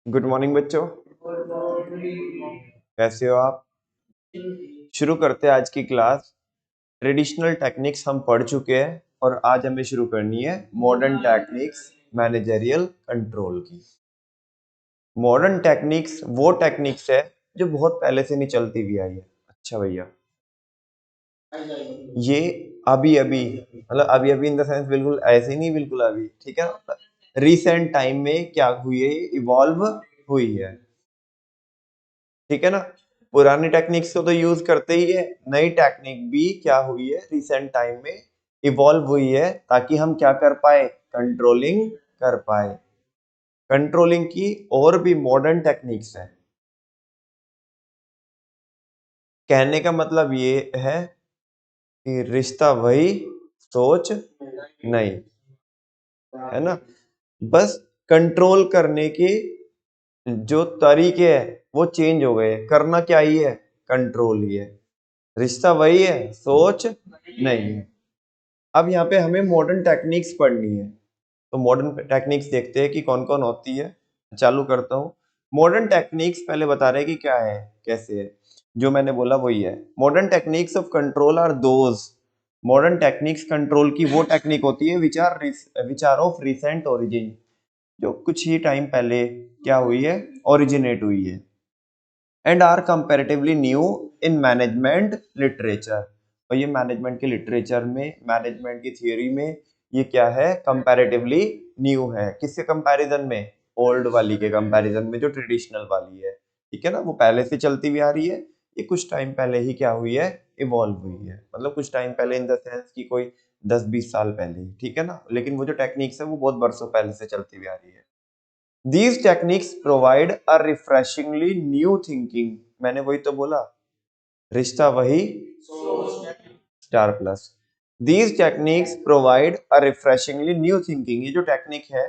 Good morning बच्चों। कैसे हो आप? शुरू करते हैं आज की क्लास। ट्रेडिशनल टेक्निक्स हम पढ़ चुके हैं और आज हमें शुरू करनी है मॉडर्न टेक्निक्स मैनेजरियल कंट्रोल की। मॉडर्न टेक्निक्स वो टेक्निक्स है जो बहुत पहले से नहीं चलती हुई आई है। अच्छा भैया, ये अभी अभी मतलब अभी अभी इन द सेंस बिल्कुल ऐसे नहीं, बिल्कुल अभी, ठीक है। रिसेंट टाइम में क्या हुई है, इवॉल्व हुई है, ठीक है ना। पुरानी टेक्निक्स को तो यूज करते ही है, नई टेक्निक भी क्या हुई है, रिसेंट टाइम में इवॉल्व हुई है ताकि हम क्या कर पाए, कंट्रोलिंग कर पाए। कंट्रोलिंग की और भी मॉडर्न टेक्निक्स है। कहने का मतलब ये है कि रिश्ता वही, सोच नहीं, है ना। बस कंट्रोल करने के जो तरीके हैं वो चेंज हो गए, करना क्या ही है, कंट्रोल ही है। रिश्ता वही है, सोच नहीं है। अब यहाँ पे हमें मॉडर्न टेक्निक्स पढ़नी है, तो मॉडर्न टेक्निक्स देखते हैं कि कौन कौन होती है। चालू करता हूँ। मॉडर्न टेक्निक्स पहले बता रहे हैं कि क्या है, कैसे है। जो मैंने बोला वही है। Modern techniques of control are those. Modern techniques control की वो टेक्निक होती है which are of recent origin, जो कुछ ही टाइम पहले क्या हुई है, ओरिजिनेट हुई है। And are comparatively new in management literature. और ये मैनेजमेंट के लिटरेचर में, मैनेजमेंट की थियोरी में ये क्या है, कंपैरेटिवली न्यू है। किसके कंपैरिजन में, ओल्ड वाली के कंपैरिजन में, जो ट्रेडिशनल वाली है, ठीक है ना। वो पहले से चलती हुई आ रही है, ये कुछ टाइम पहले ही क्या हुई है, इवॉल्व हुई है। मतलब कुछ टाइम पहले इन द सेंस की कोई 10-20 साल पहले ही, ठीक है ना। लेकिन वो जो टेक्निक्स है वो बहुत बरसों पहले से चलती हुई आ रही है। These techniques provide a refreshingly new thinking। मैंने वही तो बोला, रिश्ता वही, star plus. These techniques provide a refreshingly new thinking। ये जो टेक्निक है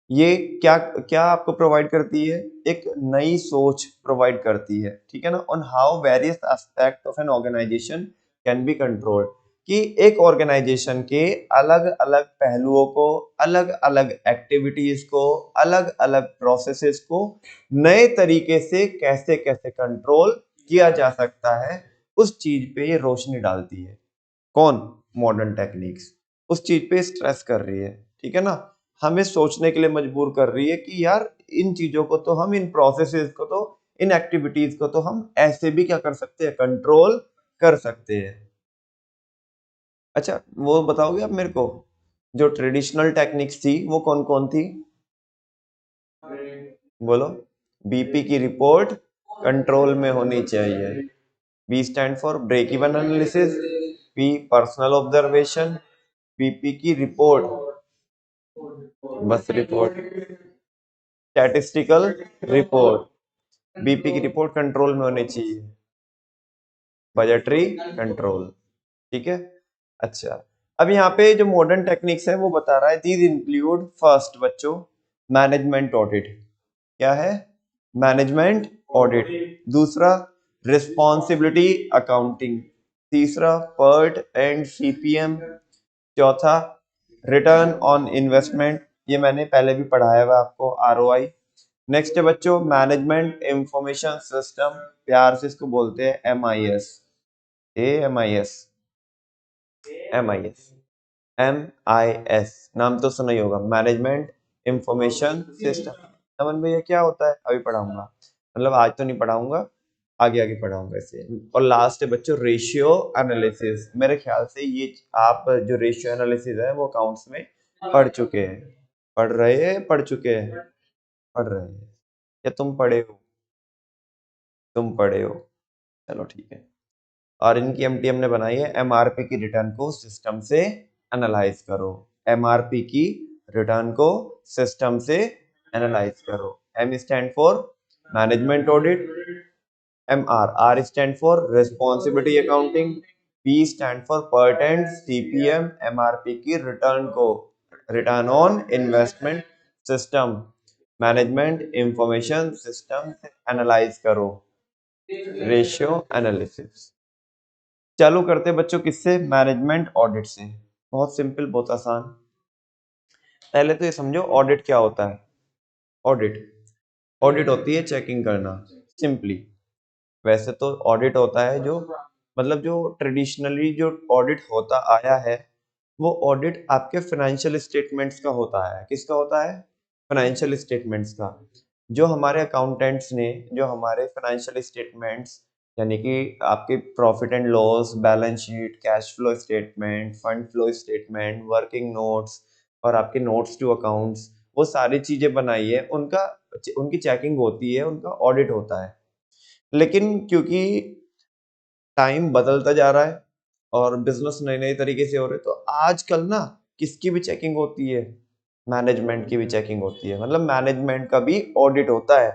ये क्या क्या आपको प्रोवाइड करती है, एक नई सोच प्रोवाइड करती है, ठीक है ना। On how various aspect of an organisation can be controlled, कि एक ऑर्गेनाइजेशन के अलग अलग पहलुओं को, अलग अलग एक्टिविटीज को, अलग अलग प्रोसेसेस को नए तरीके से कैसे कैसे कंट्रोल किया जा सकता है, उस चीज पे ये रोशनी डालती है। कौन, मॉडर्न टेक्निक्स उस चीज पे स्ट्रेस कर रही है, ठीक है ना। हमें सोचने के लिए मजबूर कर रही है कि यार इन चीजों को तो हम, इन प्रोसेसेस को तो, इन एक्टिविटीज को तो हम ऐसे भी क्या कर सकते हैं, कंट्रोल कर सकते हैं। अच्छा वो बताओगे आप मेरे को, जो ट्रेडिशनल टेक्निक्स थी वो कौन कौन थी, बोलो। बीपी की रिपोर्ट कंट्रोल में होनी चाहिए। B stand for break even analysis, P personal observation, BP की रिपोर्ट, बस रिपोर्ट, स्टैटिस्टिकल रिपोर्ट। बीपी की रिपोर्ट कंट्रोल में होनी चाहिए, बजटरी कंट्रोल, ठीक है। अच्छा, अब यहाँ पे जो मॉडर्न टेक्निक्स है वो बता रहा है, दीज इंक्लूड फर्स्ट बच्चों मैनेजमेंट ऑडिट। क्या है, मैनेजमेंट ऑडिट। दूसरा, रिस्पॉन्सिबिलिटी अकाउंटिंग। तीसरा, पर्ट एंड सीपीएम। चौथा, रिटर्न ऑन इन्वेस्टमेंट, ये मैंने पहले भी पढ़ाया हुआ आपको, आरओआई। नेक्स्ट है बच्चों मैनेजमेंट इंफॉर्मेशन सिस्टम, प्यार से इसको बोलते हैं एमआईएस। एमआईएस, एमआईएस, एमआईएस नाम तो सुना ही होगा, मैनेजमेंट इंफॉर्मेशन सिस्टम। नमन भैया क्या होता है, अभी पढ़ाऊंगा, मतलब आज तो नहीं पढ़ाऊंगा, आगे आगे पढ़ाऊंगा इसे। और लास्ट है बच्चों रेशियो एनालिसिस। मेरे ख्याल से ये आप जो रेशियो एनालिसिस है वो अकाउंट्स में पढ़ चुके हैं, पढ़ रहे हैं, पढ़ चुके हैं, पढ़ रहे हैं, या तुम पढ़े हो, तुम पढ़े हो, चलो ठीक है। और इनकी एमटी हमने बनाई है, एमआरपी की रिटर्न को सिस्टम से एनालाइज करो। एमआरपी की रिटर्न को सिस्टम से एनालाइज करो। M stand for management audit, M R stand for responsibility accounting, P stand for PERT and CPM, MRP की रिटर्न को, return on investment system, management information system से analyse करो, ratio analysis. चालू करते बच्चों किससे, मैनेजमेंट ऑडिट से। बहुत सिंपल, बहुत आसान। पहले तो ये समझो ऑडिट क्या होता है। ऑडिट, ऑडिट होती है चेकिंग करना सिंपली। वैसे तो ऑडिट होता है जो मतलब जो ट्रेडिशनली जो ऑडिट होता आया है वो ऑडिट आपके फाइनेंशियल स्टेटमेंट्स का होता है। किसका होता है? फाइनेंशियल स्टेटमेंट्स का। जो हमारे अकाउंटेंट्स ने जो हमारे फाइनेंशियल स्टेटमेंट्स यानी कि आपके profit and loss, balance sheet, cash flow statement, fund flow statement, working notes और आपके नोट्स टू अकाउंट्स, वो सारी चीजें बनाई है, उनका उनकी चेकिंग होती है, उनका ऑडिट होता है। लेकिन क्योंकि टाइम बदलता जा रहा है और बिजनेस नए नए तरीके से हो रहे, तो आजकल ना किसकी भी चेकिंग होती है? मैनेजमेंट की भी चेकिंग होती है। मतलब मैनेजमेंट का भी ऑडिट होता है।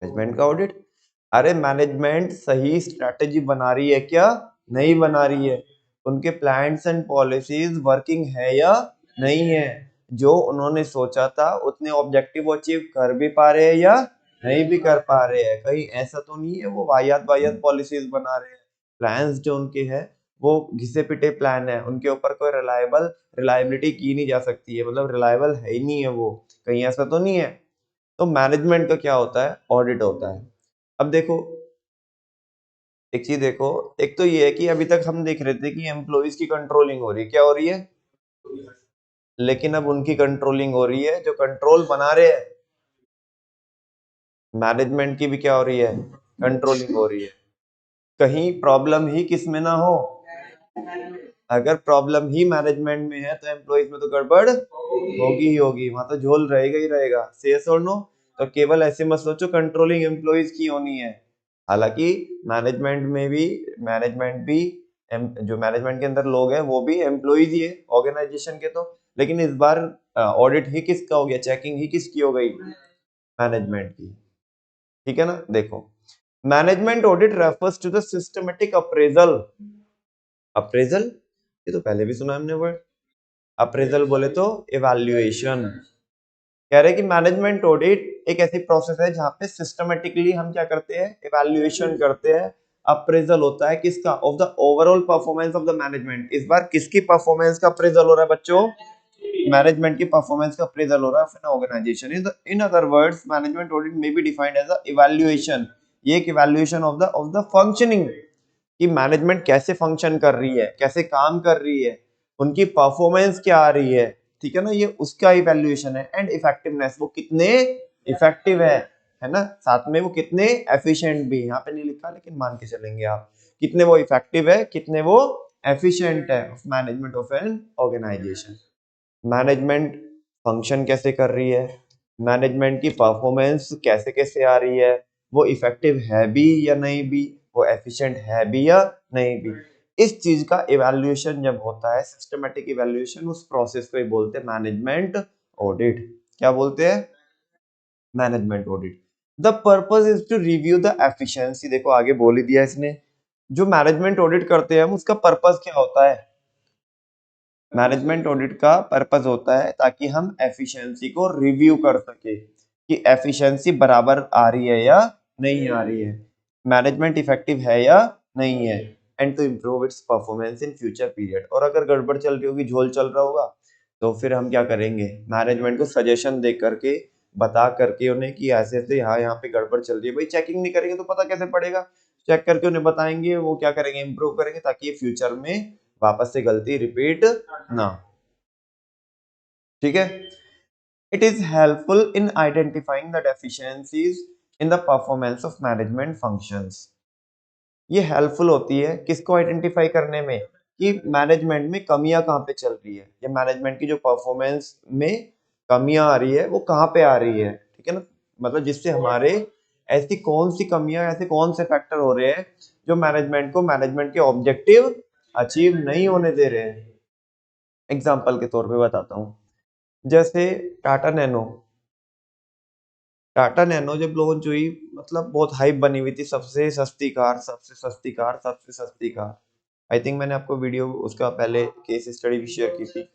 मैनेजमेंट का ऑडिट, अरे मैनेजमेंट सही स्ट्रैटेजी बना रही है क्या, नहीं बना रही है? उनके प्लान्स एंड पॉलिसीज वर्किंग है या नहीं है? जो उन्होंने सोचा था उतने ऑब्जेक्टिव अचीव कर भी पा रहे हैं या नहीं भी कर पा रहे हैं? कहीं ऐसा तो नहीं है वो वाहियात वाहियात पॉलिसीज बना रहे हैं? प्लान्स जो उनके हैं वो घिसे पिटे प्लान है, उनके ऊपर कोई रिलायबिलिटी की नहीं जा सकती है, मतलब रिलायबल है ही नहीं है वो। कहीं ऐसा तो नहीं है? तो मैनेजमेंट का क्या होता है? ऑडिट होता है। अब देखो एक चीज देखो, एक तो ये है कि अभी तक हम देख रहे थे कि एम्प्लॉइज की कंट्रोलिंग हो रही है, क्या हो रही है? लेकिन अब उनकी कंट्रोलिंग हो रही है जो कंट्रोल बना रहे हैं। मैनेजमेंट की भी क्या हो रही है? कंट्रोलिंग हो रही है। कहीं प्रॉब्लम ही किस में ना हो? अगर प्रॉब्लम ही मैनेजमेंट में है तो एम्प्लॉइज में तो गड़बड़ होगी ही होगी, वहां तो झोल रहेगा ही रहेगा। सेल्स और नो, तो केवल ऐसे मत सोचो कंट्रोलिंग एम्प्लॉइज की होनी है। हालांकि मैनेजमेंट भी जो मैनेजमेंट के अंदर लोग हैं वो भी एम्प्लॉइज ही है ऑर्गेनाइजेशन के। तो लेकिन इस बार ऑडिट ही किसका हो गया, चेकिंग ही किसकी हो गई? मैनेजमेंट की। ठीक है ना? देखो, management audit refers to the systematic appraisal. Appraisal, ये तो पहले भी सुना हमने वर्ड। अप्रेजल बोले तो इवैल्यूएशन। कह रहे कि मैनेजमेंट ऑडिट एक ऐसी प्रोसेस है जहां पे सिस्टमेटिकली हम क्या करते हैं? इवैल्यूएशन करते हैं। अप्रेजल होता है किसका? Of the overall performance of the management. इस बार किसकी परफॉर्मेंस का अप्रेजल हो रहा है बच्चों? मैनेजमेंट की परफॉर्मेंस का अप्रेजल हो रहा है of an organisation. In other words management audit may be defined as a evaluation. ये एक इवैल्यूएशन ऑफ द फंक्शनिंग, कि मैनेजमेंट कैसे फंक्शन कर रही है, कैसे काम कर रही है, उनकी परफॉर्मेंस क्या आ रही है। ठीक है ना? ये उसका इवैल्यूएशन है। एंड इफेक्टिवनेस, वो कितने इफेक्टिव है ना? साथ में वो कितने एफिशिएंट भी, यहाँ पे नहीं लिखा लेकिन मान के चलेंगे आप, कितने वो इफेक्टिव है, कितने वो एफिशिएंट है management of an organisation. Management function कैसे कर रही है, मैनेजमेंट की परफॉर्मेंस कैसे कैसे आ रही है, वो इफेक्टिव है भी या नहीं भी, वो एफिशिएंट है भी या नहीं भी। इस चीज का इवैल्यूएशन जब होता है, सिस्टमेटिक इवैल्यूएशन, उस प्रोसेस को ही बोलते हैं मैनेजमेंट ऑडिट। क्या बोलते हैं? Management audit. The purpose is to review the efficiency. देखो आगे बोल ही दिया इसने, जो मैनेजमेंट ऑडिट करते हैं हम उसका पर्पस क्या होता है? मैनेजमेंट ऑडिट का पर्पस होता है ताकि हम एफिशिएंसी को रिव्यू कर सके कि एफिशिएंसी बराबर आ रही है या नहीं आ रही है, मैनेजमेंट इफेक्टिव है या नहीं है, and to improve its performance in future period. और अगर गड़बड़ चल रही होगी, झोल चल रहा होगा, तो फिर हम क्या करेंगे? मैनेजमेंट को सजेशन दे करके, बता करके उन्हें कि ऐसे ऐसे यहाँ पे गड़बड़ चल रही है। भाई चेकिंग नहीं करेंगे तो पता कैसे पड़ेगा? चेक करके उन्हें बताएंगे, वो क्या करेंगे? इम्प्रूव करेंगे ताकि ये फ्यूचर में वापस से गलती रिपीट ना। ठीक है? It is helpful in identifying the deficiencies in the performance of management functions. ये हेल्पफुल होती है किसको आइडेंटिफाई करने में, कि मैनेजमेंट में कमियां कहाँ पे चल रही है, या मैनेजमेंट की जो परफॉर्मेंस में कमियां आ रही है वो कहाँ पे आ रही है। ठीक है ना? मतलब जिससे हमारे ऐसी कौन सी कमियां, ऐसे कौन से फैक्टर हो रहे हैं जो मैनेजमेंट को मैनेजमेंट के ऑब्जेक्टिव अचीव नहीं होने दे रहे हैं। एग्जाम्पल के तौर पे बताता हूँ, जैसे टाटा नैनो। टाटा नैनो जब लॉन्च हुई, मतलब बहुत हाइप बनी हुई थी, सबसे सस्ती कार, सबसे सस्ती कार, सबसे सस्ती कार। आई थिंक मैंने आपको वीडियो उसका पहले केस स्टडी भी शेयर की थी।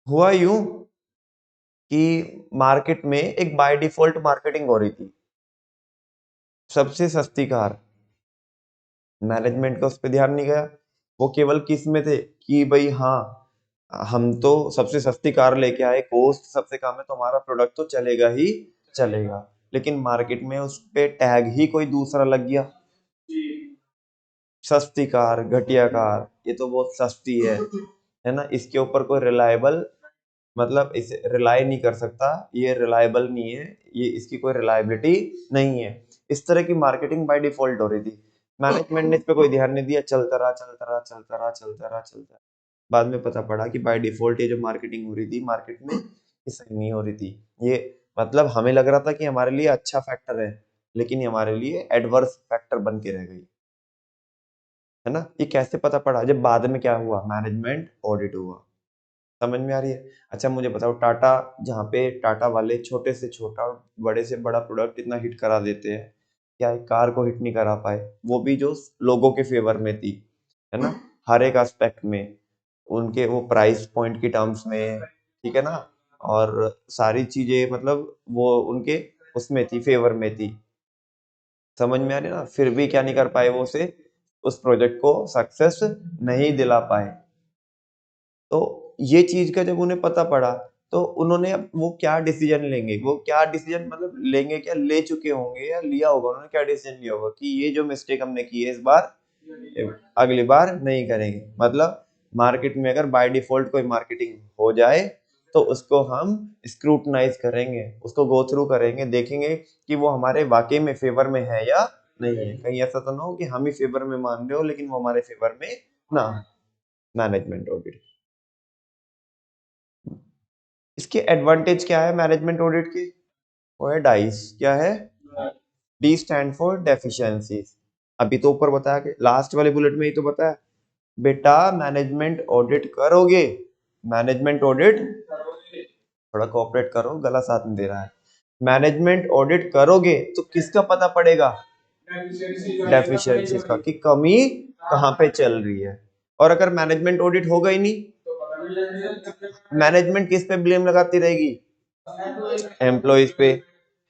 हुआ यूं कि मार्केट में एक बाय डिफॉल्ट मार्केटिंग हो रही थी, सबसे सस्ती कार। मैनेजमेंट का उस पर ध्यान नहीं गया, वो केवल किस में थे कि भाई हाँ, हम तो सबसे सस्ती कार लेके आए, कॉस्ट सबसे कम है तो हमारा प्रोडक्ट तो चलेगा ही चलेगा, लेकिन मार्केट में उस पे टैग ही कोई दूसरा लग गया, सस्ती कार, घटिया कार, ये तो बहुत सस्ती है ना, इसके ऊपर कोई रिलायबल मतलब इसे रिलाई नहीं कर सकता, ये रिलायबल नहीं है, ये इसकी कोई रिलायबिलिटी नहीं है। इस तरह की मार्केटिंग बाय डिफॉल्ट हो रही थी। मैनेजमेंट ने इस पे कोई ध्यान नहीं दिया, चलता रहा। बाद में पता पड़ा कि बाय डिफॉल्ट ये जो मार्केटिंग हो रही थी मार्केट में, ये सही नहीं हो रही थी। ये मतलब हमें लग रहा था कि हमारे लिए अच्छा फैक्टर है, लेकिन ये हमारे लिए एडवर्स फैक्टर बन के रह गई, है ना। ये कैसे पता पड़ा? जब बाद में क्या हुआ, मैनेजमेंट ऑडिट हुआ। समझ में आ रही है? अच्छा मुझे बताओ, टाटा, जहाँ पे टाटा वाले छोटे से छोटा और बड़े से बड़ा प्रोडक्ट इतना हिट करा देते हैं, क्या एक कार को हिट नहीं करा पाए? वो भी जो लोगों के फेवर में थी, है ना, हर एक एस्पेक्ट में, उनके वो प्राइस पॉइंट की टर्म्स में, ठीक है ना, और सारी चीजें मतलब वो उनके उसमें थी, फेवर में थी। समझ में आ रही है ना? फिर भी क्या नहीं कर पाए वो, उसे उस प्रोजेक्ट को सक्सेस नहीं दिला पाए। तो ये चीज का जब उन्हें पता पड़ा, तो उन्होंने अब वो क्या डिसीजन लेंगे, वो क्या डिसीजन मतलब लेंगे, क्या ले चुके होंगे या लिया होगा उन्होंने, क्या डिसीजन लिया होगा कि ये जो मिस्टेक हमने की है इस बार, अगली बार नहीं करेंगे। मतलब मार्केट में अगर बाय डिफॉल्ट कोई मार्केटिंग हो जाए तो उसको हम स्क्रूटनाइज करेंगे, उसको गो थ्रू करेंगे, देखेंगे कि वो हमारे वाकई में फेवर में है या नहीं है। कहीं ऐसा तो ना हो कि हम ही फेवर में मान रहे हो लेकिन वो हमारे फेवर में ना। मैनेजमेंट ऑडिट, इसके एडवांटेज क्या है मैनेजमेंट ऑडिट की? वो है डाइस। क्या है? D stand for deficiencies. अभी तो ऊपर बताया कि लास्ट वाले बुलेट में ही तो बताया, बेटा मैनेजमेंट ऑडिट करोगे, मैनेजमेंट ऑडिट, थोड़ा कोऑपरेट करो, गला साथ में दे रहा है। मैनेजमेंट ऑडिट करोगे तो किसका पता पड़ेगा? डेफिशिएंसीज का, कि कमी कहाँ पे चल रही है। और अगर मैनेजमेंट ऑडिट होगा ही नहीं, मैनेजमेंट किस पे ब्लेम लगाती रहेगी? एम्प्लॉइज पे।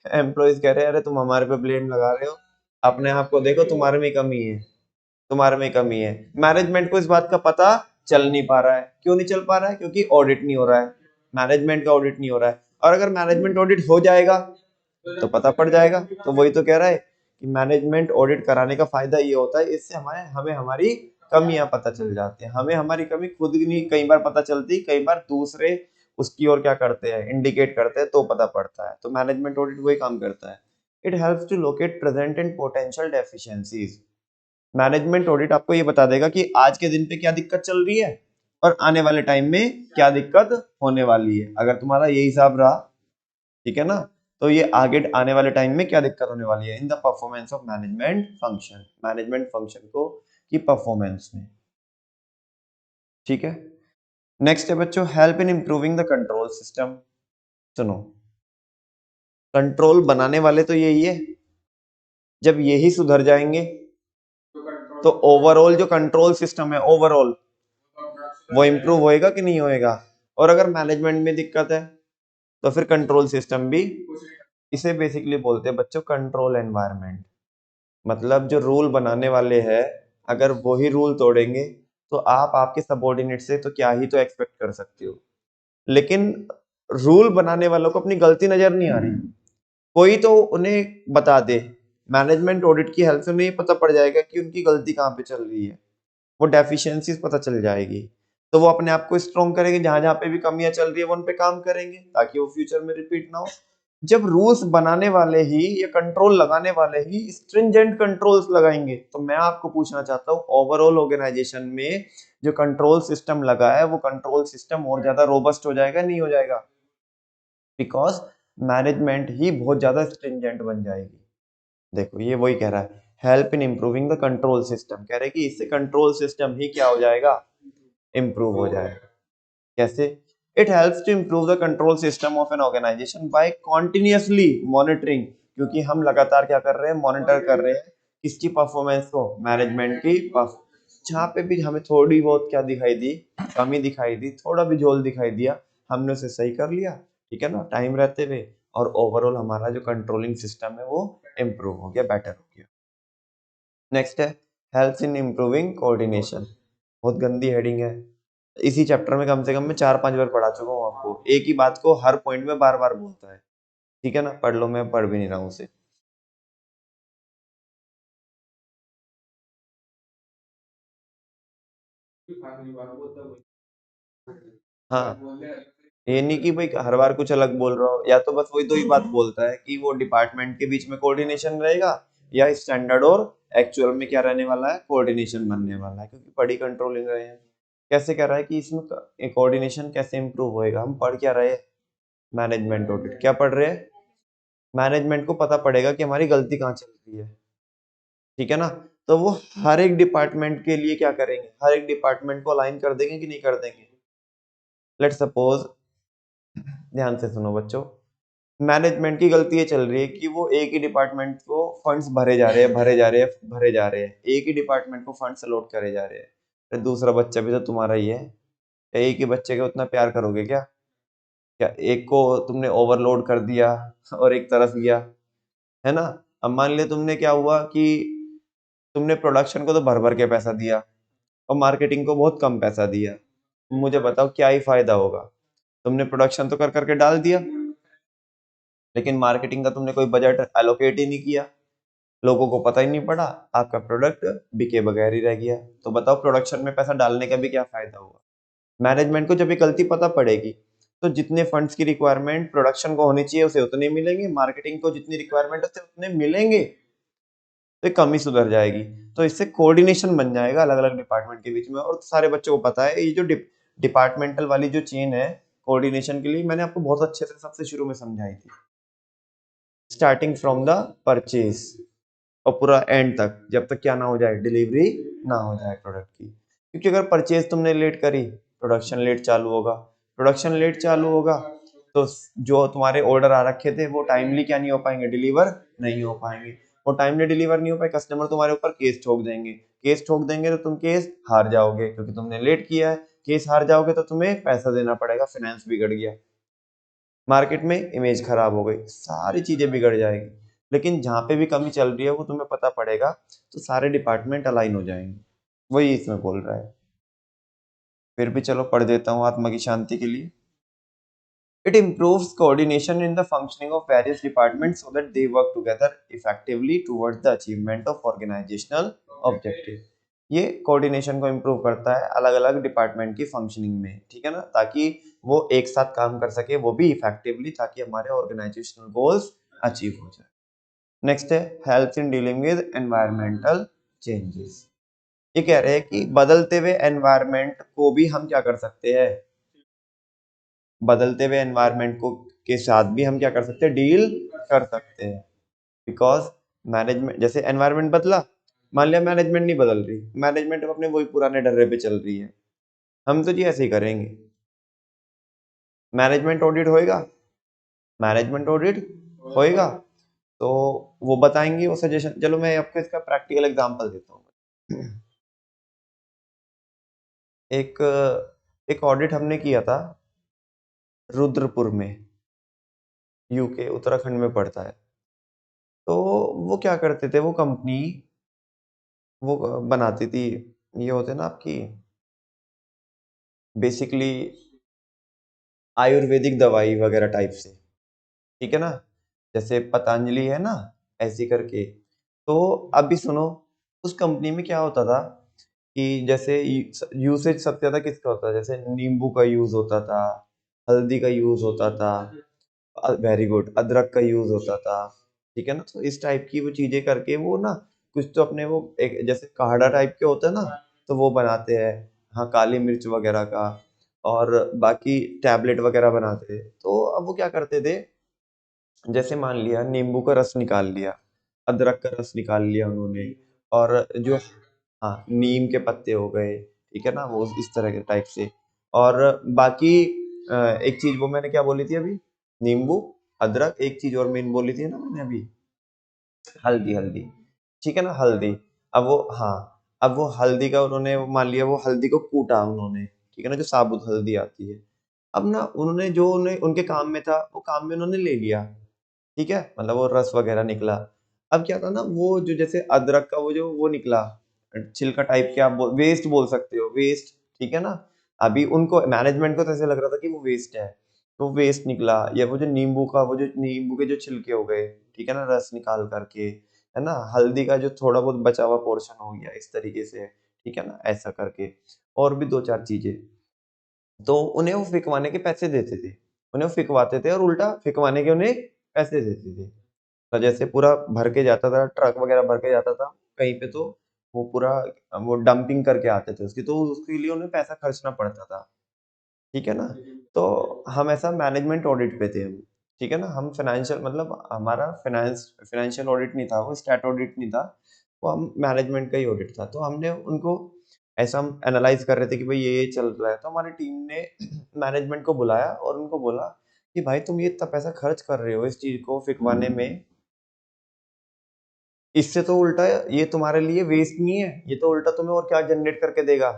एम्प्लॉइज कह रहे हैं अरे तुम हमारे पे ब्लेम लगा रहे हो, अपने आप को देखो, तुम्हारे में कमी है, तुम्हारे में कमी है। मैनेजमेंट को इस बात का पता चल नहीं पा रहा है। क्यों नहीं चल पा रहा है? क्योंकि ऑडिट नहीं हो रहा है, मैनेजमेंट का ऑडिट नहीं हो रहा है। और अगर मैनेजमेंट ऑडिट हो जाएगा तो पता पड़ जाएगा। तो वही तो कह रहा है कि मैनेजमेंट ऑडिट कराने का फायदा ये होता है, इससे हमें हमारी कमियां पता चल जाती हैं। हमें हमारी कमी खुद नहीं कई बार पता चलती, कई बार दूसरे उसकी ओर क्या करते हैं, इंडिकेट करते हैं, तो पता पड़ता है। तो मैनेजमेंट ऑडिट वही काम करता है। It helps to locate present and potential deficiencies. Management audit आपको ये बता देगा कि आज के दिन पे क्या दिक्कत चल रही है और आने वाले टाइम में क्या दिक्कत होने वाली है। अगर तुम्हारा ये हिसाब रहा, ठीक है ना, तो ये आगे आने वाले टाइम में क्या दिक्कत होने वाली है in the performance of management function, management function को की परफॉर्मेंस में। ठीक है, नेक्स्ट है बच्चों, help in improving the control system. सुनो, कंट्रोल बनाने वाले तो यही है, जब यही सुधर जाएंगे तो ओवरऑल जो कंट्रोल सिस्टम है ओवरऑल वो इंप्रूव होएगा कि नहीं होएगा। और अगर मैनेजमेंट में दिक्कत है तो फिर कंट्रोल सिस्टम भी, इसे बेसिकली बोलते हैं बच्चों कंट्रोल एनवायरनमेंट। मतलब जो रूल बनाने वाले हैं, अगर वही रूल तोड़ेंगे तो आप आपके सबऑर्डिनेट से तो क्या ही तो एक्सपेक्ट कर सकते हो। लेकिन रूल बनाने वालों को अपनी गलती नजर नहीं आ रही, कोई तो उन्हें बता दे। मैनेजमेंट ऑडिट की हेल्प से उन्हें पता पड़ जाएगा कि उनकी गलती कहाँ पे चल रही है, वो डेफिशिएंसीज पता चल जाएगी। तो वो अपने आप को स्ट्रॉन्ग करेंगे, जहां जहां पे भी कमियां चल रही है वो उन पे काम करेंगे ताकि वो फ्यूचर में रिपीट ना हो। जब रूल्स बनाने वाले ही या कंट्रोल लगाने वाले ही स्ट्रिंजेंट कंट्रोल्स लगाएंगे, तो मैं आपको पूछना चाहता हूँ ओवरऑल ऑर्गेनाइजेशन में जो कंट्रोल सिस्टम लगा है वो कंट्रोल सिस्टम और ज्यादा रोबस्ट हो जाएगा, नहीं हो जाएगा? बिकॉज मैनेजमेंट ही बहुत ज्यादा स्ट्रिंजेंट बन जाएगी। देखो ये वही कह रहा है, help in improving the control system, कह रहे हैं कि इससे कंट्रोल सिस्टम ही क्या हो जाएगा, इंप्रूव हो जाएगा। कैसे? It helps to improve the control system of an organisation by continuously monitoring, क्योंकि हम लगातार क्या कर रहे हैं, मॉनिटर कर रहे हैं किसकी परफॉर्मेंस को, मैनेजमेंट की। जहाँ पे भी हमें थोड़ी बहुत क्या दिखाई दी, कमी दिखाई दी, थोड़ा भी झोल दिखाई दिया, हमने उसे सही कर लिया, ठीक है ना, टाइम रहते हुए। और ओवरऑल हमारा जो कंट्रोलिंग सिस्टम है वो इम्प्रूव हो गया, बेटर हो गया। नेक्स्ट है हेल्प्स इन इम्प्रूविंग कोऑर्डिनेशन। बहुत गंदी हेडिंग है, इसी चैप्टर में कम से कम मैं 4-5 बार पढ़ा चुका हूँ आपको, एक ही बात को हर पॉइंट में बार बार बोलता है। ठीक है ना, पढ़ लो, मैं पढ़ भी नहीं रहा हूँ उसे। हाँ, ये नहीं कि भाई हर बार कुछ अलग बोल रहा हो, या तो बस वही दो ही बात बोलता है कि वो डिपार्टमेंट के बीच में कोऑर्डिनेशन रहेगा, या स्टैंडर्ड और एक्चुअल में क्या रहने वाला है, कोऑर्डिनेशन बनने वाला है, क्योंकि बड़ी कंट्रोलिंग रहे हैं। कैसे कह रहा है कि इसमें कोऑर्डिनेशन कैसे इंप्रूव होएगा, हम पढ़ क्या रहे हैं, मैनेजमेंट ऑडिट क्या पढ़ रहे हैं, मैनेजमेंट को पता पड़ेगा कि हमारी गलती कहाँ चल रही है, ठीक है ना। तो वो हर एक डिपार्टमेंट के लिए क्या करेंगे, हर एक डिपार्टमेंट को अलाइन कर देंगे कि नहीं कर देंगे। लेट सपोज, ध्यान से सुनो बच्चों, मैनेजमेंट की गलती ये चल रही है कि वो एक ही डिपार्टमेंट को फंड्स भरे जा रहे हैं, भरे जा रहे हैं, भरे जा रहे हैं, एक ही डिपार्टमेंट को फंड्स अलॉट करे जा रहे हैं। फिर दूसरा बच्चा भी तो तुम्हारा ही है, एक ही बच्चे का उतना प्यार करोगे क्या, क्या एक को तुमने ओवरलोड कर दिया और एक तरफ गया, है ना। अब मान लिया तुमने क्या हुआ कि तुमने प्रोडक्शन को तो भर भर के पैसा दिया और मार्केटिंग को बहुत कम पैसा दिया, मुझे बताओ क्या ही फायदा होगा। तुमने प्रोडक्शन तो कर करके डाल दिया, लेकिन मार्केटिंग का तुमने कोई बजट एलोकेट ही नहीं किया, लोगों को पता ही नहीं पड़ा, आपका प्रोडक्ट बिके बगैर ही रह गया। तो बताओ प्रोडक्शन में पैसा डालने का भी क्या फायदा हुआ। मैनेजमेंट को जब ये गलती पता पड़ेगी, तो जितने फंड्स की रिक्वायरमेंट प्रोडक्शन को होनी चाहिए उसे उतने मिलेंगे, मार्केटिंग को जितनी रिक्वायरमेंट है उसे उतने मिलेंगे, तो कमी सुधर जाएगी। तो इससे कोऑर्डिनेशन बन जाएगा अलग अलग डिपार्टमेंट के बीच में। और सारे बच्चों को पता है ये जो डिपार्टमेंटल वाली जो चेन है कोऑर्डिनेशन के लिए, मैंने आपको बहुत अच्छे से सबसे शुरू में समझाई थी, स्टार्टिंग फ्रॉम द परचेज और पूरा एंड तक, जब तक क्या ना हो जाए, डिलीवरी ना हो जाए प्रोडक्ट की। क्योंकि अगर परचेज तुमने लेट करी, प्रोडक्शन लेट चालू होगा, प्रोडक्शन लेट चालू होगा, तो जो तुम्हारे ऑर्डर आ रखे थे वो टाइमली क्या नहीं हो पाएंगे, डिलीवर नहीं हो पाएंगे। वो टाइमली डिलीवर नहीं हो पाए, कस्टमर तुम्हारे ऊपर केस ठोक देंगे, केस ठोक देंगे तो तुम केस हार जाओगे, क्योंकि तुमने लेट किया है। केस हार जाओगे तो तुम्हें पैसा देना पड़ेगा, फाइनेंस बिगड़ गया, मार्केट में इमेज खराब हो गई, सारी चीजें बिगड़ जाएगी। लेकिन जहां पे भी कमी चल रही है वो तुम्हें पता पड़ेगा, तो सारे डिपार्टमेंट अलाइन हो जाएंगे, वही इसमें बोल रहा है। फिर भी चलो पढ़ देता हूँ आत्मा की शांति के लिए। It improves coordination in the functioning of various departments so that they work together effectively towards the achievement of organizational objective। ये कोऑर्डिनेशन को इम्प्रूव करता है अलग अलग डिपार्टमेंट की फंक्शनिंग में, ठीक है ना, ताकि वो एक साथ काम कर सके, वो भी इफेक्टिवली, ताकि हमारे ऑर्गेनाइजेशनल गोल्स अचीव हो जाए। नेक्स्ट है help in dealing with environmental changes. ये कह रहे हैं कि बदलते हुए एनवायरमेंट को भी हम क्या कर सकते हैं, बदलते हुए एनवायरमेंट को के साथ भी हम क्या कर सकते हैं, डील कर सकते हैं। बिकॉज मैनेजमेंट, जैसे एनवायरमेंट बदला, मान लिया मैनेजमेंट नहीं बदल रही, मैनेजमेंट अपने वही पुराने डर्रे पे चल रही है, हम तो जी ऐसे ही करेंगे। मैनेजमेंट ऑडिट होएगा, मैनेजमेंट ऑडिट होएगा, तो वो बताएंगे, वो सजेशन, चलो मैं आपको इसका प्रैक्टिकल एग्जांपल देता हूँ। एक एक ऑडिट हमने किया था रुद्रपुर में, यूके उत्तराखंड में पड़ता है। तो वो क्या करते थे, वो कंपनी वो बनाती थी, ये होते ना आपकी बेसिकली आयुर्वेदिक दवाई वगैरह टाइप से, ठीक है ना, जैसे पतंजलि है ना, ऐसी करके। तो अभी सुनो, उस कंपनी में क्या होता था कि जैसे यूसेज सबसे ज्यादा किसका होता था, जैसे नींबू का यूज होता था, हल्दी का यूज होता था, वेरी गुड, अदरक का यूज होता था, ठीक है ना। तो इस टाइप की वो चीजें करके वो ना, कुछ तो अपने वो एक जैसे काढ़ा टाइप के होता है ना, तो वो बनाते हैं, हाँ, काली मिर्च वगैरह का, और बाकी टैबलेट वगैरह बनाते थे। तो अब वो क्या करते थे, जैसे मान लिया नींबू का रस निकाल लिया, अदरक का रस निकाल लिया उन्होंने, और जो, हाँ, नीम के पत्ते हो गए, ठीक है ना, वो इस तरह के टाइप से। और बाकी एक चीज वो मैंने क्या बोली थी अभी, नींबू, अदरक, एक चीज और मेन बोली थी ना मैंने अभी, हल्दी, हल्दी, ठीक है ना, हल्दी। अब वो, हाँ, अब वो हल्दी का उन्होंने मान लिया, वो हल्दी को कूटा उन्होंने, ठीक है ना, जो साबुत हल्दी आती है। अब ना उन्होंने जो उन्हें उनके काम में था वो काम में उन्होंने ले लिया, ठीक है, मतलब वो रस वगैरह निकला। अब क्या था ना, वो जो जैसे अदरक का वो जो वो निकला, छिलका टाइप के, आप वेस्ट बोल सकते हो, वेस्ट, ठीक है ना। अभी उनको मैनेजमेंट को तो ऐसे लग रहा था कि वो वेस्ट है, तो वेस्ट निकला, या वो जो नींबू के जो छिलके हो गए, ठीक है ना, रस निकाल करके, है ना, हल्दी का जो थोड़ा बहुत बचा हुआ पोर्शन हो गया, इस तरीके से, ठीक है ना, ऐसा करके, और भी दो चार चीजें, तो उन्हें वो फिकवाने के पैसे देते थे, उन्हें वो फिकवाते थे और उल्टा फिकवाने के उन्हें पैसे देते थे। तो जैसे पूरा भर के जाता था, ट्रक वगैरह भर के जाता था कहीं पे, तो वो पूरा वो डंपिंग करके आते थे उसकी, तो उसके लिए उन्हें पैसा खर्चना पड़ता था, ठीक है ना। तो हम ऐसा मैनेजमेंट ऑडिट पे थे हम, ठीक है ना, हम फाइनेंशियल मतलब हमारा फाइनेंशियल ऑडिट नहीं था, वो स्टैट ऑडिट नहीं था, वो हम मैनेजमेंट का ही ऑडिट था। तो हमने उनको ऐसा हम एनालाइज कर रहे थे कि भाई ये चल रहा है, तो हमारी टीम ने मैनेजमेंट को बुलाया और उनको बोला कि भाई तुम ये इतना पैसा खर्च कर रहे हो इस चीज को फिकवाने में, इससे तो उल्टा ये तुम्हारे लिए वेस्ट नहीं है, ये तो उल्टा तुम्हें और क्या जनरेट करके देगा,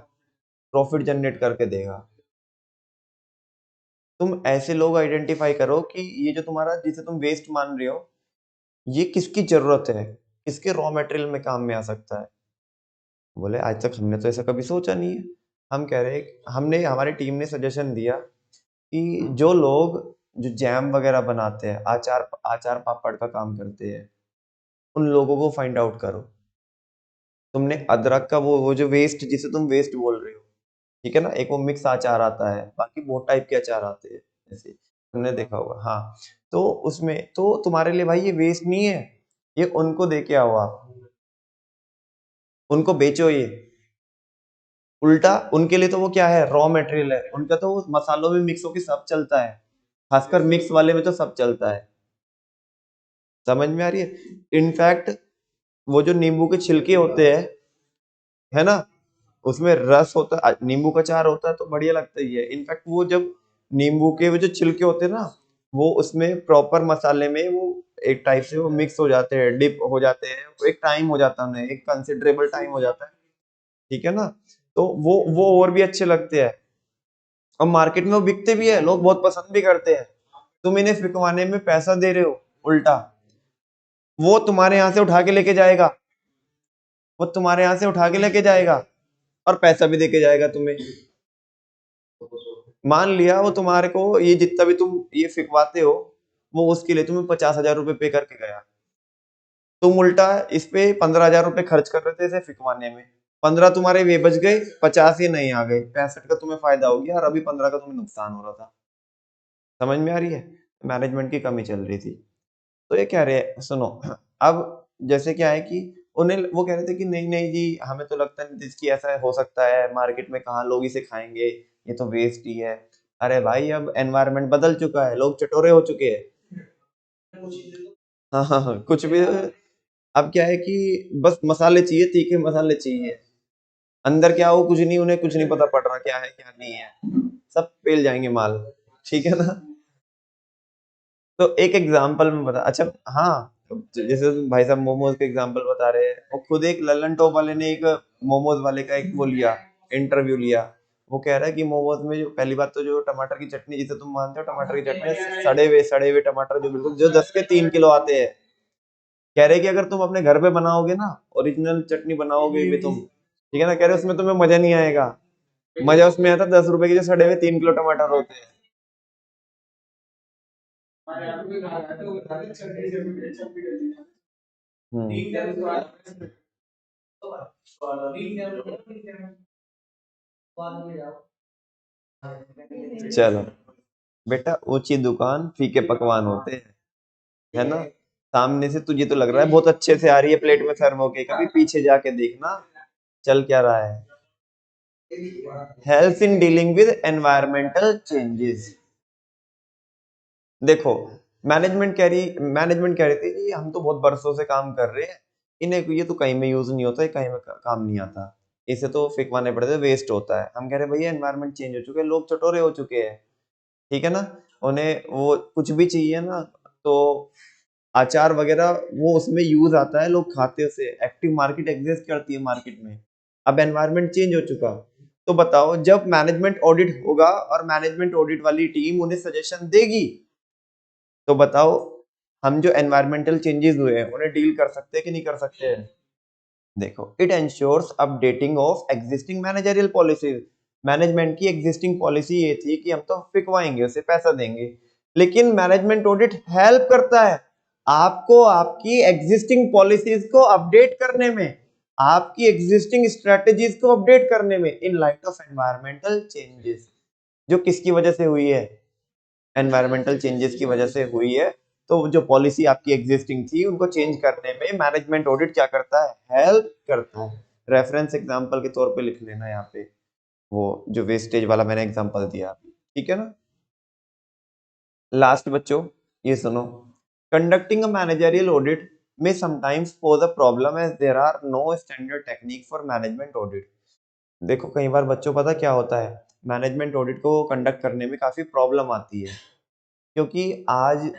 प्रॉफिट जनरेट करके देगा। तुम ऐसे लोग आइडेंटिफाई करो कि ये जो तुम्हारा जिसे तुम वेस्ट मान रहे हो, ये किसकी जरूरत है, किसके रॉ मटेरियल में काम में आ सकता है। बोले आज तक हमने तो ऐसा कभी सोचा नहीं है। हम कह रहे हमने हमारी टीम ने सजेशन दिया कि जो लोग जो जैम वगैरह बनाते हैं, आचार आचार पापड़ का काम करते हैं, उन लोगों को फाइंड आउट करो। तुमने अदरक का वो जो वेस्ट जिसे तुम वेस्ट बोल रहे हो, ठीक है ना, एक वो मिक्स अचार आता है, बाकी बहुत टाइप के अचार आते हैं, जैसे तुमने देखा होगा, हाँ। तो उसमें तो तुम्हारे लिए भाई ये वेस्ट नहीं है, ये उनको दे के आओ आप, उनको बेचो ये, उल्टा उनके लिए तो वो क्या है, रॉ मटेरियल है उनका, तो वो मसालों में मिक्स होके सब चलता है, खासकर मिक्स वाले में तो सब चलता है। समझ में आ रही है। इनफैक्ट वो जो नींबू के छिलके होते हैं, है ना, उसमें रस होता है, नींबू का अचार होता है तो बढ़िया लगता ही है। इनफैक्ट वो जब नींबू के वो जो छिलके होते हैं ना, वो उसमें प्रॉपर मसाले में वो एक टाइप से वो मिक्स हो जाते हैं, डिप हो जाते हैं, एक टाइम हो जाता है उन्हें, एक कंसिडरेबल टाइम हो जाता है, ठीक है ना। तो वो और भी अच्छे लगते हैं, और मार्केट में वो बिकते भी है, लोग बहुत पसंद भी करते हैं। तुम इन्हें फिकवाने में पैसा दे रहे हो उल्टा, वो तुम्हारे यहाँ से उठा के लेके जाएगा, वो तुम्हारे यहाँ से उठा के लेके जाएगा और पैसा भी देके जाएगा तुम्हें। मान लिया वो तुम्हारे को ये जितना भी तुम ये फिकवाते हो, वो उसके लिए तुम्हें 50,000 रुपए पे करके गया, तुम उल्टा इस पे 15,000 रुपए खर्च कर रहे थे इसे फिकवाने में, 15 तुम्हारे वे बच गए, 50 ये नहीं आ गए, 65 का तुम्हें फायदा हो गया और अभी 15 का तुम्हें नुकसान हो रहा था। समझ में आ रही है। मैनेजमेंट की कमी चल रही थी। तो ये कह रहे हैं सुनो, अब जैसे क्या है कि उन्हें वो कह रहे थे कि नहीं नहीं जी, हमें तो लगता नहीं इसकी ऐसा हो सकता है, मार्केट में कहाँ लोग इसे खाएंगे, ये तो वेस्ट ही है। अरे भाई अब एनवायरनमेंट बदल चुका है, लोग चटोरे हो चुके हैं। हाँ हाँ हाँ, कुछ भी। अब क्या है कि बस मसाले चाहिए, तीखे मसाले चाहिए, अंदर क्या हो कुछ नहीं, उन्हें कुछ नहीं पता पड़ रहा क्या है क्या नहीं है, सब पेल जाएंगे माल, ठीक है ना। तो एक एग्जांपल में बता, अच्छा, हाँ, जैसे तुम भाई साहब मोमोज के एग्जांपल बता रहे हैं, वो खुद एक लल्लन टॉप वाले ने एक मोमोज वाले का एक वो लिया, इंटरव्यू लिया। वो कह रहा है कि मोमोज में जो पहली बात तो जो टमाटर की चटनी, जिसे तुम मानते हो टमाटर की चटनी, सड़े हुए टमाटर जो बिल्कुल जो 10 के 3 किलो आते हैं, कह रहे कि अगर तुम अपने घर पे बनाओगे ना, ओरिजिनल चटनी बनाओगे भी तुम, ठीक है ना, कह रहे उसमें तुम्हें मजा नहीं आएगा, मजा उसमें आता 10 रुपए के जो सड़े हुए 3 किलो टमाटर होते हैं। हम्म। चलो बेटा, ऊंची दुकान फीके पकवान होते हैं, है ना। सामने से तुझे तो लग रहा है बहुत अच्छे से आ रही है प्लेट में सर्व होके, कभी पीछे जाके देखना चल क्या रहा है। Help in dealing with environmental changes. देखो, मैनेजमेंट कह रही थी कि हम तो बहुत बरसों से काम कर रहे हैं, इन्हें ये तो कहीं में यूज नहीं होता है, कहीं में काम नहीं आता, इसे तो फिकवाने पड़ते, वेस्ट होता है। हम कह रहे हैं भैया एनवायरमेंट चेंज हो चुके हैं, लोग चटोरे हो चुके हैं, ठीक है ना, उन्हें वो कुछ भी चाहिए ना, तो अचार वगैरह वो उसमें यूज आता है, लोग खाते हैं उसे, एक्टिव मार्केट एग्जिस्ट करती है मार्केट में। अब एनवायरनमेंट चेंज हो चुका, तो बताओ जब मैनेजमेंट ऑडिट होगा और मैनेजमेंट ऑडिट वाली टीम उन्हें सजेशन देगी, तो बताओ हम जो एनवायरमेंटल चेंजेस हुए हैं उन्हें डील कर सकते हैं कि नहीं कर सकते हैं। देखो, it ensures updating of existing managerial policies, management की एग्जिस्टिंग पॉलिसी ये थी कि हम तो फिकवाएंगे, उसे पैसा देंगे, लेकिन मैनेजमेंट ऑडिट हेल्प करता है आपको आपकी एग्जिस्टिंग पॉलिसीज को अपडेट करने में, आपकी एग्जिस्टिंग स्ट्रेटेजीज को अपडेट करने में in light of environmental changes, जो किसकी वजह से हुई है, एनवायरमेंटल चेंजेस की वजह से हुई है। तो जो पॉलिसी आपकी एग्जिस्टिंग थी उनको चेंज करने में मैनेजमेंट ऑडिट क्या करता है, हेल्प करता है। रेफरेंस एग्जांपल के तौर पे लिख लेना यहाँ पे, वो जो वेस्टेज वाला मैंने एग्जांपल दिया, ठीक है ना। लास्ट बच्चों ये सुनो, कंडक्टिंग अ मैनेजरियल ऑडिट में sometimes pose a problem as there are no standard technique for management audit. देखो कई बार बच्चों पता क्या होता है, मैनेजमेंट ऑडिट को कंडक्ट करने में काफी प्रॉब्लम आती है, क्योंकि आज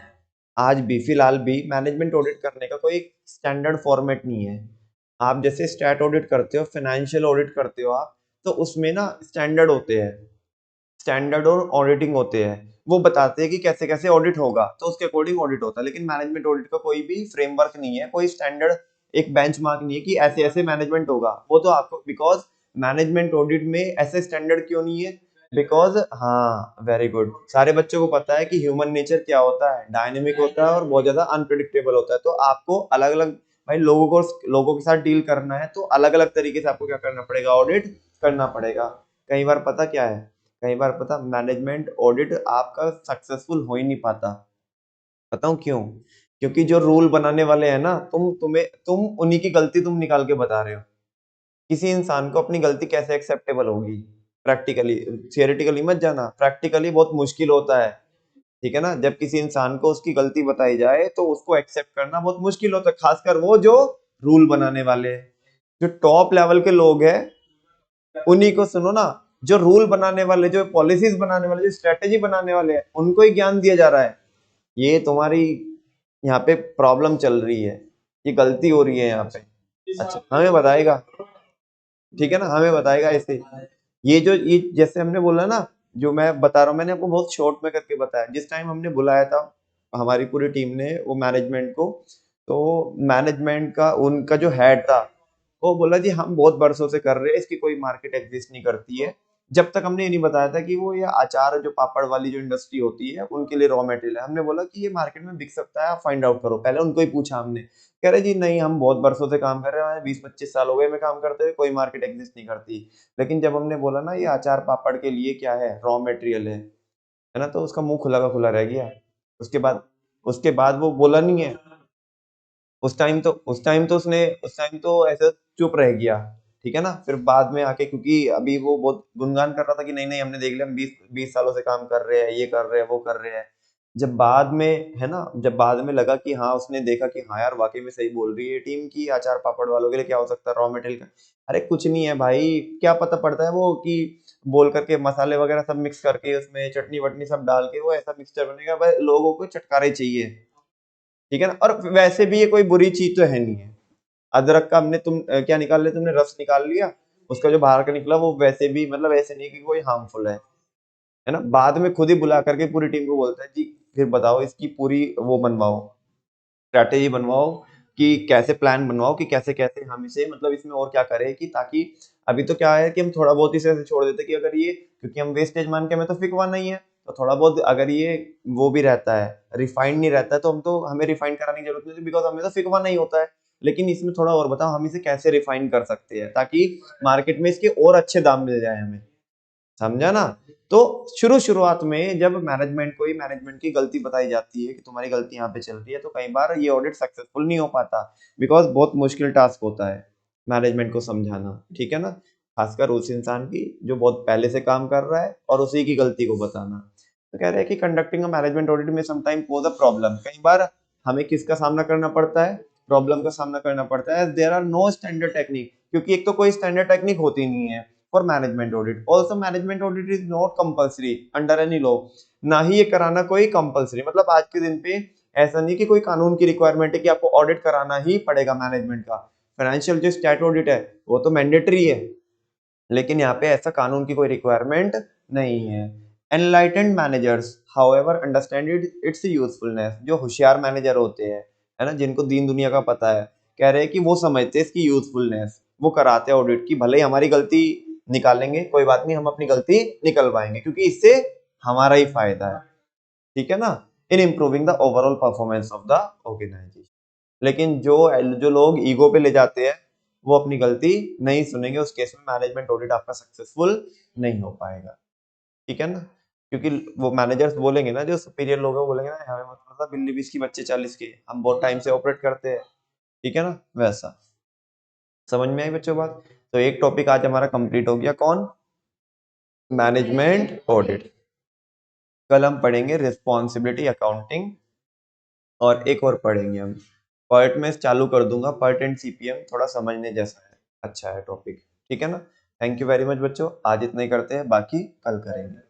आज भी फिलहाल भी मैनेजमेंट ऑडिट करने का कोई स्टैंडर्ड फॉर्मेट नहीं है। आप जैसे स्टैट ऑडिट करते हो, फाइनेंशियल ऑडिट करते हो आप, तो उसमें ना स्टैंडर्ड होते हैं, स्टैंडर्ड और ऑडिटिंग होते हैं, वो बताते हैं कि कैसे कैसे ऑडिट होगा, तो उसके अकॉर्डिंग ऑडिट होता है। लेकिन मैनेजमेंट ऑडिट का कोई भी फ्रेमवर्क नहीं है, कोई स्टैंडर्ड एक बेंचमार्क नहीं है कि ऐसे ऐसे मैनेजमेंट होगा। वो तो आपको, बिकॉज मैनेजमेंट ऑडिट में ऐसे स्टैंडर्ड क्यों नहीं है, बिकॉज, हाँ वेरी गुड, सारे बच्चों को पता है कि ह्यूमन नेचर क्या होता है, डायनेमिक होता है और बहुत ज्यादा अनप्रिडिक्टेबल होता है। तो आपको अलग अलग भाई लोगों के साथ डील करना है, तो अलग अलग तरीके से आपको क्या करना पड़ेगा, ऑडिट करना पड़ेगा। कई बार पता क्या है, कई बार पता मैनेजमेंट ऑडिट आपका सक्सेसफुल हो ही नहीं पाता। बताऊं क्यों, क्योंकि जो रूल बनाने वाले हैं ना, तुम उन्हीं की गलती तुम निकाल के बता रहे हो। किसी इंसान को अपनी गलती कैसे एक्सेप्टेबल होगी, प्रैक्टिकली, थियोरेटिकली मत जाना, प्रैक्टिकली बहुत मुश्किल होता है, ठीक है ना। जब किसी इंसान को उसकी गलती बताई जाए तो उसको एक्सेप्ट करना बहुत मुश्किल होता है, खासकर वो जो रूल बनाने वाले हैं, जो टॉप लेवल के लोग हैं, उन्हीं को सुनो ना। जो रूल बनाने वाले, जो पॉलिसीज बनाने वाले, जो स्ट्रेटेजी बनाने वाले हैं, उनको ही ज्ञान दिया जा रहा है। ये तुम्हारी यहाँ पे प्रॉब्लम चल रही है, ये गलती हो रही है यहाँ पे। अच्छा हमें बताएगा, ठीक है ना, हमें बताएगा ऐसे। ये जैसे हमने बोला ना, जो मैं बता रहा हूँ, मैंने आपको बहुत शॉर्ट में करके बताया। जिस टाइम हमने बुलाया था हमारी पूरी टीम ने वो मैनेजमेंट को, तो मैनेजमेंट का उनका जो हेड था, वो बोला जी हम बहुत बरसों से कर रहे हैं, इसकी कोई मार्केट एग्जिस्ट नहीं करती है। जब तक हमने ये नहीं बताया था कि वो ये अचार जो पापड़ वाली जो इंडस्ट्री होती है उनके लिए रॉ मटेरियल है, हमने बोला कि ये मार्केट में बिक सकता है, आप फाइंड आउट करो। पहले उनको ही पूछा हमने, कह रहे जी नहीं हम बहुत बरसों से काम कर रहे हैं, 20-25 साल हो गए मैं काम करते हुए, कोई मार्केट एग्जिस्ट नहीं करती। लेकिन जब हमने बोला ना ये अचार पापड़ के लिए क्या है, रॉ मटेरियल है ना, तो उसका मुंह खुला का खुला रह गया। उसके बाद वो बोला नहीं है। उस टाइम तो ऐसे चुप रह गया, ठीक है ना। फिर बाद में आके, क्योंकि अभी वो बहुत गुणगान कर रहा था कि नहीं नहीं हमने देख लिया, हम 20 सालों से काम कर रहे हैं, ये कर रहे हैं, वो कर रहे हैं। जब बाद में, है ना, जब बाद में लगा कि हाँ, उसने देखा कि हाँ यार वाकई में सही बोल रही है टीम की, अचार पापड़ वालों के लिए क्या हो सकता है रॉ मटेरियल का। अरे कुछ नहीं है भाई, क्या पता पड़ता है वो कि बोल करके मसाले वगैरह सब मिक्स करके उसमें चटनी वटनी सब डाल के वो ऐसा मिक्सचर बनेगा, भाई लोगों को चटकारे चाहिए, ठीक है ना। और वैसे भी ये कोई बुरी चीज तो है नहीं है। अदरक का हमने क्या निकाल लिया, तुमने रस निकाल लिया, उसका जो बाहर का निकला वो वैसे भी, मतलब ऐसे नहीं कि कोई हार्मफुल है ना। बाद में खुद ही बुला करके पूरी टीम को बोलता है जी फिर बताओ इसकी पूरी वो बनवाओ, स्ट्रैटेजी बनवाओ, कि कैसे प्लान बनवाओ कि कैसे कैसे हम इसे, मतलब इसमें और क्या करें, कि ताकि अभी तो क्या है कि हम थोड़ा बहुत इसे ऐसे छोड़ देते कि अगर ये, क्योंकि हम वेस्टेज मान के हमें तो फिकवाना ही है, तो थोड़ा बहुत अगर ये वो भी रहता है, रिफाइंड नहीं रहता है, तो हम तो, हमें रिफाइंड कराने की जरूरत नहीं, बिकॉज हमें तो फिकवाना ही होता है। लेकिन इसमें थोड़ा और बताओ हम इसे कैसे रिफाइन कर सकते हैं ताकि मार्केट में इसके और अच्छे दाम मिल जाए हमें, समझा ना। तो शुरुआत में जब मैनेजमेंट की गलती बताई जाती है कि तुम्हारी गलती यहाँ पे चल रही है, तो कई बार ये ऑडिट सक्सेसफुल नहीं हो पाता, बिकॉज बहुत मुश्किल टास्क होता है मैनेजमेंट को समझाना, ठीक है ना। खासकर उस इंसान की जो बहुत पहले से काम कर रहा है और उसी की गलती को बताना। तो कह रहे हैं कि कंडक्टिंग अ मैनेजमेंट ऑडिट में समटाइम पोज अ प्रॉब्लम, कई बार हमें किसका सामना करना पड़ता है, प्रॉब्लम का सामना करना पड़ता है, there are no standard technique, क्योंकि एक तो कोई स्टैंडर्ड टेक्निक होती नहीं है for management audit. Also management audit is not compulsory under any law, ना ही ये कराना कोई कंपल्सरी, मतलब आज के दिन पे ऐसा नहीं कि कोई कानून की रिक्वायरमेंट है कि आपको ऑडिट कराना ही पड़ेगा मैनेजमेंट का। फाइनेंशियल जो स्टैट ऑडिट है वो तो मैंडेटरी है, लेकिन यहाँ पे ऐसा कानून की कोई रिक्वायरमेंट नहीं है। Enlightened managers however understand it's usefulness, जो होशियार मैनेजर होते हैं, है ना, जिनको दीन दुनिया का पता है, कह रहे हैं कि वो समझते हैं इसकी यूजफुलनेस, वो कराते हैं ऑडिट की, भले ही हमारी गलती निकालेंगे, कोई बात नहीं, हम अपनी गलती निकलवाएंगे क्योंकि इससे हमारा ही फायदा है, ठीक है ना, in improving the overall performance of the organisation. लेकिन जो जो लोग ईगो पे ले जाते हैं वो अपनी गलती नहीं सुनेंगे, उस केस में मैनेजमेंट ऑडिट आपका सक्सेसफुल नहीं हो पाएगा, ठीक है ना, क्योंकि वो मैनेजर्स बोलेंगे ना, जो सुपीरियर लोग हैं वो बोलेंगे ना हमें मतलब था बिल्ली 20 की बच्चे 40 की, हम बहुत टाइम से ऑपरेट करते हैं, ठीक है ना, वैसा। समझ में आई बच्चों बात? तो एक टॉपिक आज हमारा कंप्लीट हो गया, कौन? Management audit. कल हम पढ़ेंगे रिस्पॉन्सिबिलिटी अकाउंटिंग, और एक और पढ़ेंगे हम पर्ट में चालू कर दूंगा, पर्ट एंड सीपीएम थोड़ा समझने जैसा है, अच्छा है टॉपिक, ठीक है ना। थैंक यू वेरी मच बच्चों, आज इतना ही करते हैं, बाकी कल करेंगे।